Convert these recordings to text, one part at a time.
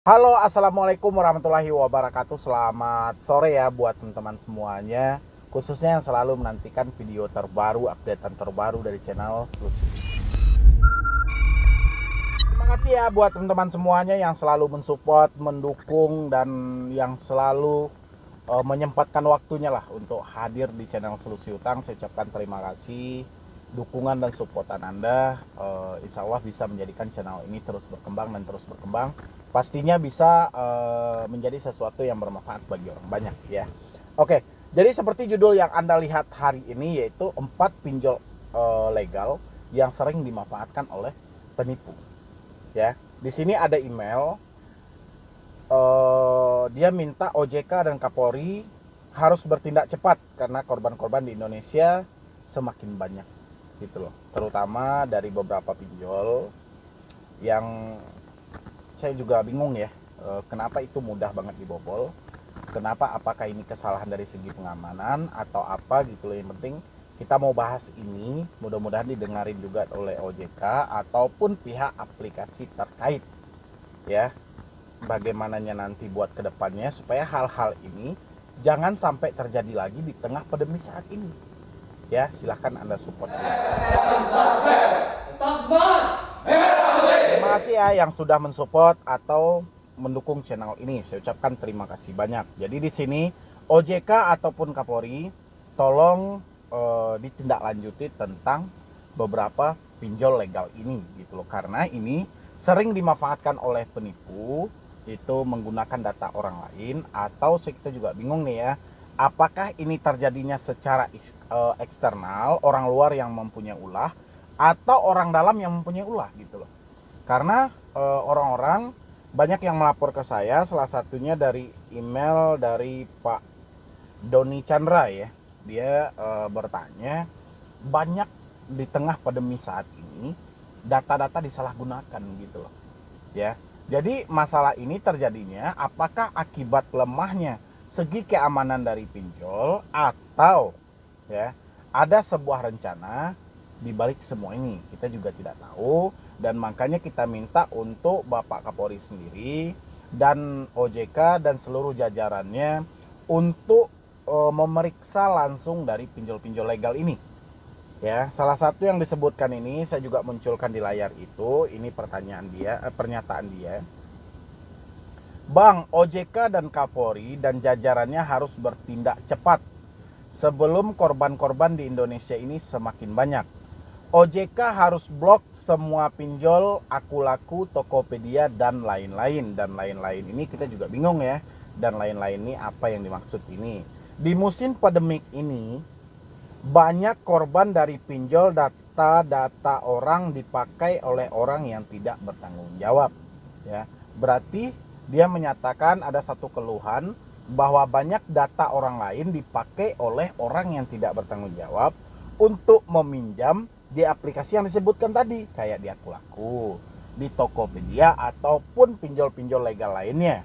Halo, assalamualaikum warahmatullahi wabarakatuh. Selamat sore ya buat teman-teman semuanya, khususnya yang selalu menantikan video terbaru, updatean terbaru dari channel Solusi. Terima kasih ya buat teman-teman semuanya yang selalu mensupport, mendukung, dan yang selalu menyempatkan waktunya lah untuk hadir di channel Solusi Utang. Saya ucapkan terima kasih dukungan dan supportan Anda. Insya Allah bisa menjadikan channel ini terus berkembang dan terus berkembang. Pastinya bisa menjadi sesuatu yang bermanfaat bagi orang banyak ya. Oke, jadi seperti judul yang Anda lihat hari ini, yaitu 4 pinjol legal yang sering dimanfaatkan oleh penipu. Ya, di sini ada email. Dia minta OJK dan Kapolri harus bertindak cepat karena korban-korban di Indonesia semakin banyak gitu loh, terutama dari beberapa pinjol yang saya juga bingung ya, kenapa itu mudah banget dibobol, kenapa, apakah ini kesalahan dari segi pengamanan atau apa gitu loh. Yang penting kita mau bahas ini, mudah-mudahan didengarin juga oleh OJK ataupun pihak aplikasi terkait ya, bagaimananya nanti buat kedepannya supaya hal-hal ini jangan sampai terjadi lagi di tengah pandemi saat ini ya. Silahkan Anda support. Terima kasih ya yang sudah mensupport atau mendukung channel ini. Saya ucapkan terima kasih banyak. Jadi di sini OJK ataupun Kapolri tolong ditindaklanjuti tentang beberapa pinjol legal ini gitu loh, karena ini sering dimanfaatkan oleh penipu itu menggunakan data orang lain, atau kita juga bingung nih ya, apakah ini terjadinya secara eksternal, orang luar yang mempunyai ulah, atau orang dalam yang mempunyai ulah gitu loh. Karena orang-orang banyak yang melapor ke saya, salah satunya dari email dari Pak Doni Chandra ya. Dia bertanya, banyak di tengah pandemi saat ini data-data disalahgunakan gitu loh ya. Jadi masalah ini terjadinya apakah akibat lemahnya segi keamanan dari pinjol, atau ya ada sebuah rencana di balik semua ini. Kita juga tidak tahu, dan makanya kita minta untuk Bapak Kapolri sendiri dan OJK dan seluruh jajarannya untuk memeriksa langsung dari pinjol-pinjol legal ini. Ya, salah satu yang disebutkan ini saya juga munculkan di layar itu. Ini pertanyaan dia, pernyataan dia. Bang, OJK dan Kapolri dan jajarannya harus bertindak cepat sebelum korban-korban di Indonesia ini semakin banyak. OJK harus blok semua pinjol, Akulaku, Tokopedia, dan lain-lain. Dan lain-lain ini kita juga bingung ya. Dan lain-lain ini apa yang dimaksud ini. Di musim pandemik ini, banyak korban dari pinjol, data-data orang dipakai oleh orang yang tidak bertanggung jawab ya. Berarti dia menyatakan ada satu keluhan bahwa banyak data orang lain dipakai oleh orang yang tidak bertanggung jawab untuk meminjam di aplikasi yang disebutkan tadi, kayak di Akulaku, di Tokopedia, ataupun pinjol-pinjol legal lainnya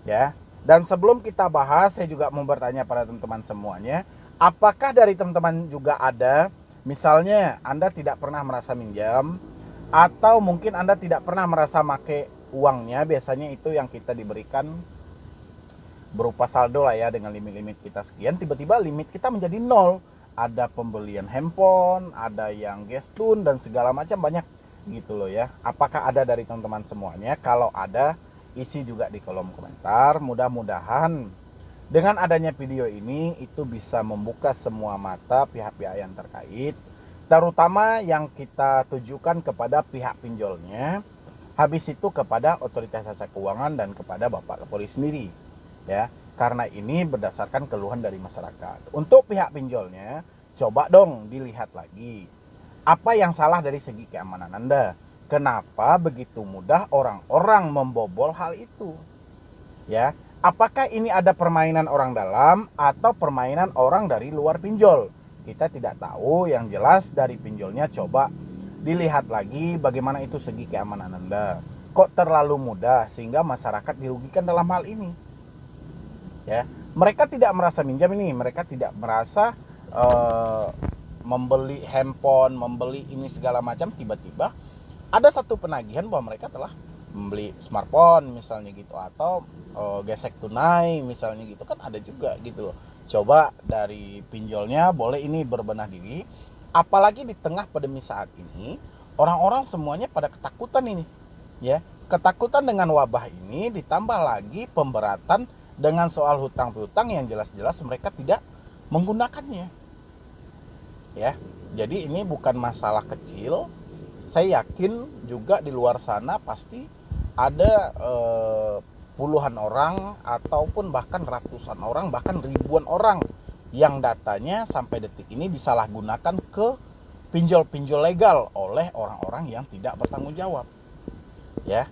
ya. Dan sebelum kita bahas, saya juga mau bertanya pada teman-teman semuanya, apakah dari teman-teman juga ada, misalnya Anda tidak pernah merasa minjam, atau mungkin Anda tidak pernah merasa make uangnya, biasanya itu yang kita diberikan berupa saldo lah ya, dengan limit-limit kita sekian, tiba-tiba limit kita menjadi nol. Ada pembelian handphone, ada yang gestun, dan segala macam banyak gitu loh ya. Apakah ada dari teman-teman semuanya? Kalau ada, isi juga di kolom komentar. Mudah-mudahan dengan adanya video ini itu bisa membuka semua mata pihak-pihak yang terkait, terutama yang kita tujukan kepada pihak pinjolnya, habis itu kepada otoritas jasa keuangan dan kepada Bapak Kapolri sendiri ya. Karena ini berdasarkan keluhan dari masyarakat. Untuk pihak pinjolnya, coba dong dilihat lagi, apa yang salah dari segi keamanan Anda. Kenapa begitu mudah orang-orang membobol hal itu ya? Apakah ini ada permainan orang dalam atau permainan orang dari luar pinjol? Kita tidak tahu. Yang jelas dari pinjolnya coba dilihat lagi bagaimana itu segi keamanan Anda. Kok terlalu mudah sehingga masyarakat dirugikan dalam hal ini ya. Mereka tidak merasa minjam ini, mereka tidak merasa membeli handphone, membeli ini segala macam, tiba-tiba ada satu penagihan bahwa mereka telah membeli smartphone misalnya gitu, atau gesek tunai misalnya gitu, kan ada juga gitu loh. Coba dari pinjolnya boleh ini berbenah diri, apalagi di tengah pandemi saat ini orang-orang semuanya pada ketakutan ini ya. Ketakutan dengan wabah ini ditambah lagi pemberatan dengan soal hutang piutang yang jelas-jelas mereka tidak menggunakannya ya. Jadi ini bukan masalah kecil. Saya yakin juga di luar sana pasti ada puluhan orang ataupun bahkan ratusan orang, bahkan ribuan orang yang datanya sampai detik ini disalahgunakan ke pinjol-pinjol legal oleh orang-orang yang tidak bertanggung jawab ya.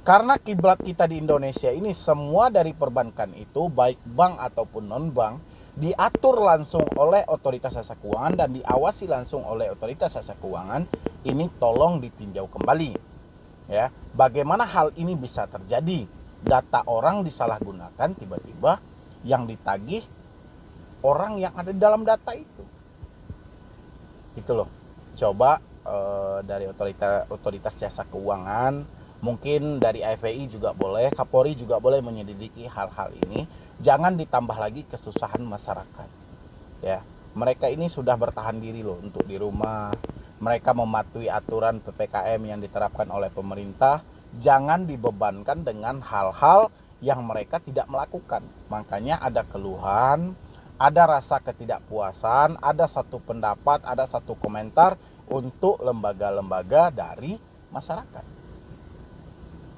Karena kiblat kita di Indonesia ini semua dari perbankan itu, baik bank ataupun non bank, diatur langsung oleh otoritas jasa keuangan dan diawasi langsung oleh otoritas jasa keuangan. Ini tolong ditinjau kembali ya. Bagaimana hal ini bisa terjadi? Data orang disalahgunakan, tiba-tiba yang ditagih orang yang ada di dalam data itu. Gitu loh. Coba dari otoritas jasa keuangan, mungkin dari FPI juga boleh, Kapolri juga boleh menyelidiki hal-hal ini. Jangan ditambah lagi kesusahan masyarakat ya. Mereka ini sudah bertahan diri loh untuk di rumah. Mereka mematuhi aturan PPKM yang diterapkan oleh pemerintah. Jangan dibebankan dengan hal-hal yang mereka tidak melakukan. Makanya ada keluhan, ada rasa ketidakpuasan, ada satu pendapat, ada satu komentar untuk lembaga-lembaga dari masyarakat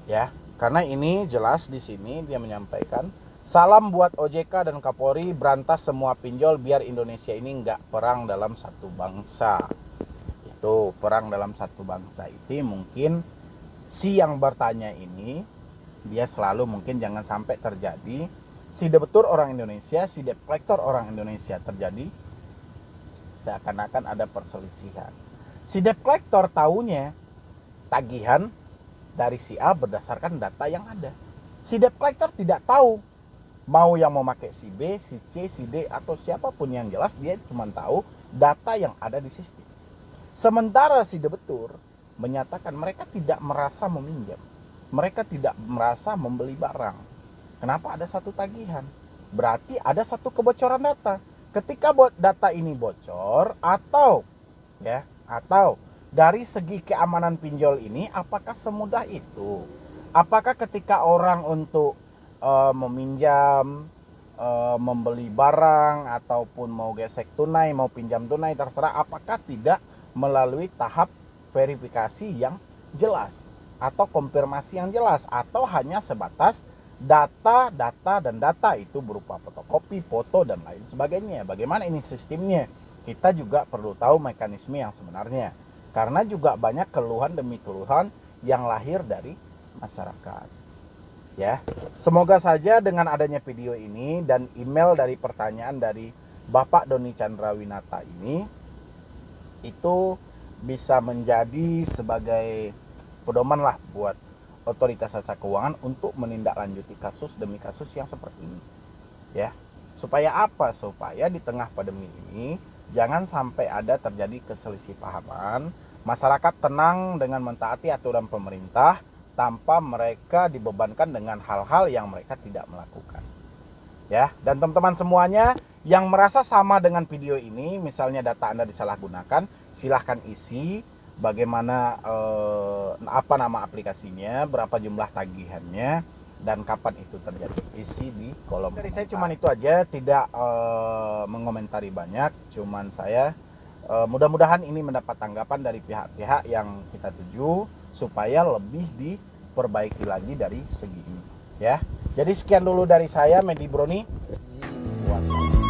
ya. Karena ini jelas di sini dia menyampaikan, salam buat OJK dan Kapolri, berantas semua pinjol biar Indonesia ini nggak perang dalam satu bangsa. Itu perang dalam satu bangsa itu mungkin si yang bertanya ini dia selalu mungkin jangan sampai terjadi si debetur orang Indonesia, si debt collector orang Indonesia terjadi seakan-akan ada perselisihan. Si debt collector taunya tagihan dari si A berdasarkan data yang ada. Si debt collector tidak tahu mau yang memakai si B, si C, si D atau siapapun, yang jelas dia cuma tahu data yang ada di sistem. Sementara si debetur menyatakan mereka tidak merasa meminjam, mereka tidak merasa membeli barang. Kenapa ada satu tagihan? Berarti ada satu kebocoran data. Ketika data ini bocor atau dari segi keamanan pinjol ini, apakah semudah itu? Apakah ketika orang untuk meminjam, membeli barang, ataupun mau gesek tunai, mau pinjam tunai, terserah, apakah tidak melalui tahap verifikasi yang jelas atau konfirmasi yang jelas, atau hanya sebatas data itu berupa fotokopi, foto, dan lain sebagainya? Bagaimana ini sistemnya? Kita juga perlu tahu mekanisme yang sebenarnya. Karena juga banyak keluhan demi keluhan yang lahir dari masyarakat. Ya, semoga saja dengan adanya video ini dan email dari pertanyaan dari Bapak Doni Chandrawinata ini, itu bisa menjadi sebagai pedoman lah buat otoritas jasa keuangan untuk menindaklanjuti kasus demi kasus yang seperti ini. Ya, supaya apa? Supaya di tengah pandemi ini jangan sampai ada terjadi keselisihpahaman. Masyarakat tenang dengan mentaati aturan pemerintah tanpa mereka dibebankan dengan hal-hal yang mereka tidak melakukan. Ya, dan teman-teman semuanya yang merasa sama dengan video ini, misalnya data Anda disalahgunakan, silahkan isi bagaimana apa nama aplikasinya, berapa jumlah tagihannya, dan kapan itu terjadi. Isi di kolom komentar. Dari saya cuman itu aja, tidak mengomentari banyak, cuman saya mudah-mudahan ini mendapat tanggapan dari pihak-pihak yang kita tuju supaya lebih diperbaiki lagi dari segi ini ya. Jadi sekian dulu dari saya, Medi Broni. Wassalam.